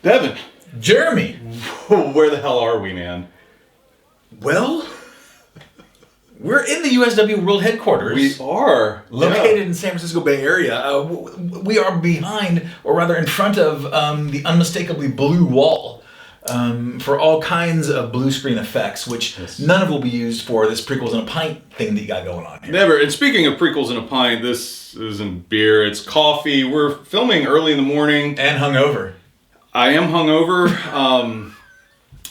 Devin. Jeremy. Where the hell are we, man? Well, we're in the USW World Headquarters. We are. Located in San Francisco Bay Area. We are behind, or rather in front of, the unmistakably blue wall for all kinds of blue screen effects, which none of will be used for this Prequels and a Pint thing that you got going on here. Never. And speaking of Prequels and a Pint, this isn't beer, it's coffee. We're filming early in the morning. And hungover. I am hungover.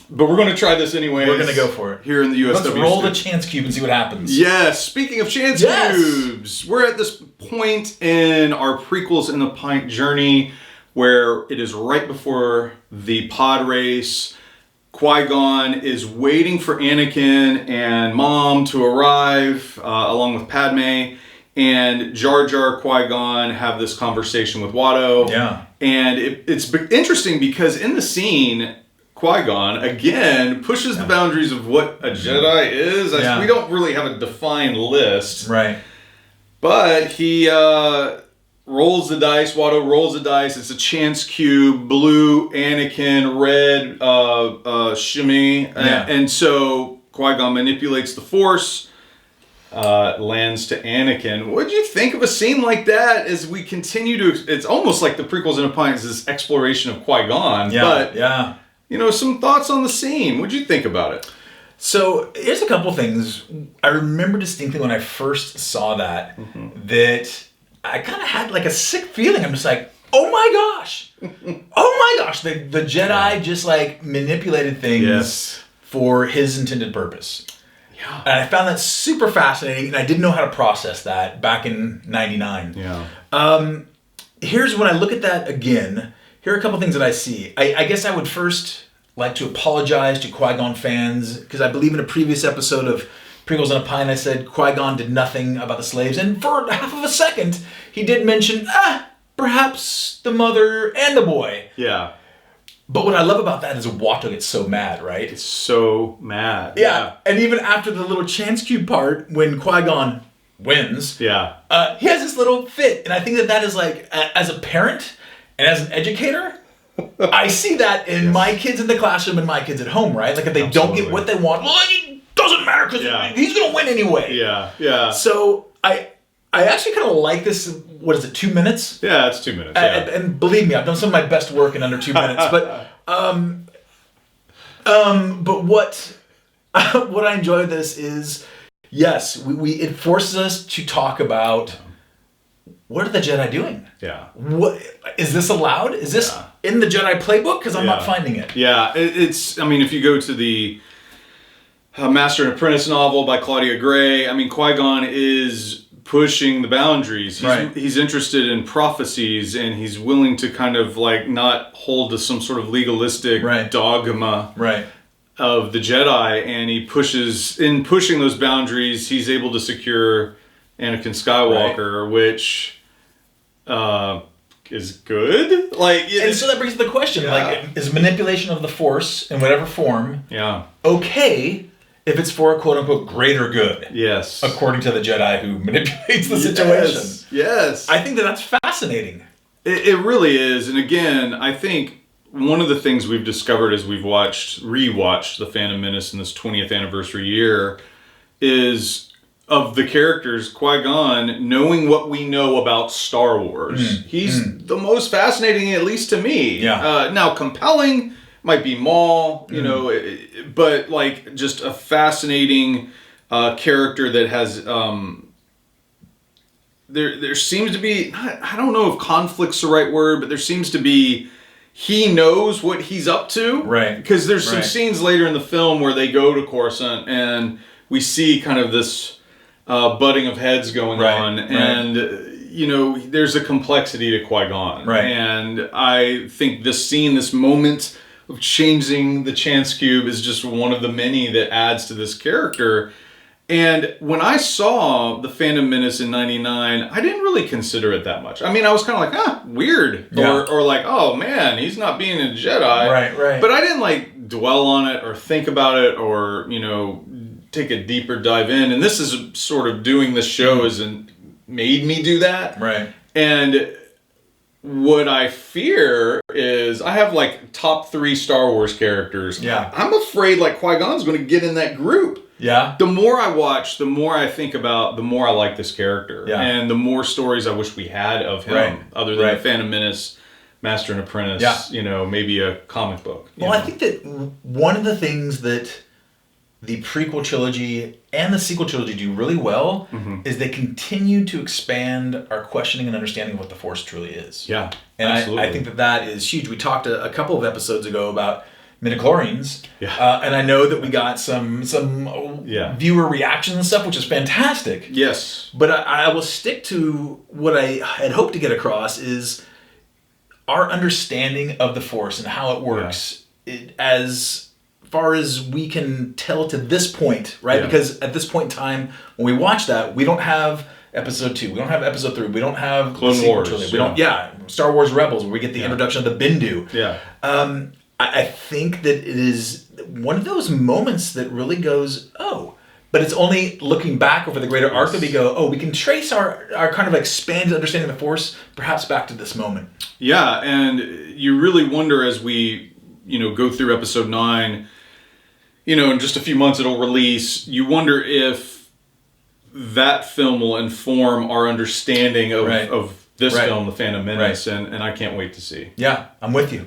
But we're going to try this anyway. We're going to go for it. Here in the USW. Let's roll the chance cube and see what happens. Yes. Speaking of chance cubes, we're at this point in our Prequels and a Pint journey where it is right before the pod race. Qui-Gon is waiting for Anakin and Mom to arrive along with Padme. And Jar Jar, Qui-Gon have this conversation with Watto. Yeah. And it's interesting because in the scene, Qui-Gon, again, pushes the boundaries of what a Jedi is. We don't really have a defined list. Right. But he rolls the dice. Watto rolls the dice. It's a chance cube. Blue, Anakin. Red, Shimmy. Yeah. And so Qui-Gon manipulates the Force. Lands to Anakin. What did you think of a scene like that as we continue to... It's almost like the Prequels and a Pint is this exploration of Qui-Gon. Yeah. You know, some thoughts on the scene. What did you think about it? So, here's a couple things. I remember distinctly when I first saw that, that I kind of had like a sick feeling. I'm just like, oh my gosh. Oh my gosh. The Jedi just like manipulated things for his intended purpose. Yeah. And I found that super fascinating, and I didn't know how to process that back in 99. Yeah. Here's when I look at that again. Here are a couple things that I see. I guess I would first like to apologize to Qui-Gon fans, because I believe in a previous episode of Prequels and a Pint, I said Qui-Gon did nothing about the slaves, and for half of a second, he did mention, perhaps the mother and the boy. Yeah. But what I love about that is Watto gets so mad, right? It's so mad. Yeah. And even after the little chance cube part, when Qui-Gon wins, he has this little fit. And I think that is like, as a parent and as an educator, I see that in my kids in the classroom and my kids at home, right? Like if they don't get what they want, well, it doesn't matter because he's going to win anyway. Yeah. So I actually kind of like this. What is it, 2 minutes? Yeah, it's 2 minutes. And believe me, I've done some of my best work in under 2 minutes. But what I enjoy of this is, yes, it forces us to talk about what are the Jedi doing? Yeah. What is this allowed? Is this in the Jedi playbook? Because I'm not finding it. Yeah, it's. I mean, if you go to the Master and Apprentice novel by Claudia Gray, I mean, Qui-Gon is pushing the boundaries. He's interested in prophecies, and he's willing to kind of like not hold to some sort of legalistic dogma of the Jedi, and he pushes, in pushing those boundaries, he's able to secure Anakin Skywalker, which is good. Like, and so that brings up the question: like, is manipulation of the Force in whatever form okay if it's for a quote-unquote greater good? Yes. According to the Jedi who manipulates the situation. Yes. I think that's fascinating. It really is. And again, I think one of the things we've discovered as we've rewatched The Phantom Menace in this 20th anniversary year is of the characters, Qui-Gon, knowing what we know about Star Wars. He's the most fascinating, at least to me. Yeah. Now, compelling might be Maul, you know, but like just a fascinating character that has there seems to be, I don't know if conflict's the right word, but there seems to be, he knows what he's up to. Right. Because there's some scenes later in the film where they go to Coruscant and we see kind of this butting of heads going on. And, you know, there's a complexity to Qui-Gon. Right. And I think this scene, this moment of changing the chance cube is just one of the many that adds to this character. And when I saw The Phantom Menace in 99, I didn't really consider it that much. I mean, I was kind of like, weird. Yeah. Or like, oh man, he's not being a Jedi. Right. But I didn't like dwell on it or think about it or, you know, take a deeper dive in. And this is sort of doing this show has made me do that. Right. And what I fear is I have like top 3 Star Wars characters. Yeah. I'm afraid like Qui-Gon's going to get in that group. Yeah. The more I watch, the more I think about, the more I like this character. Yeah. And the more stories I wish we had of him, other than the Phantom Menace, Master and Apprentice, maybe a comic book. Well, I think that one of the things that the prequel trilogy and the sequel trilogy do really well is they continue to expand our questioning and understanding of what the Force truly is. Yeah, and absolutely. I think that is huge. We talked a couple of episodes ago about midichlorians, Yeah. and I know that we got some viewer reactions and stuff, which is fantastic. Yes. But I will stick to what I had hoped to get across is our understanding of the Force and how it works as far as we can tell to this point, right? Yeah. Because at this point in time, when we watch that, we don't have episode 2, we don't have episode 3, we don't have Clone Wars. trilogy. We don't, Star Wars Rebels, where we get the introduction of the Bindu. Yeah. I think that it is one of those moments that really goes, but it's only looking back over the greater arc that we go, we can trace our kind of expanded understanding of the Force perhaps back to this moment. Yeah, and you really wonder as we, go through episode 9, in just a few months it'll release, you wonder if that film will inform our understanding of this film, The Phantom Menace, and I can't wait to see. Yeah, I'm with you.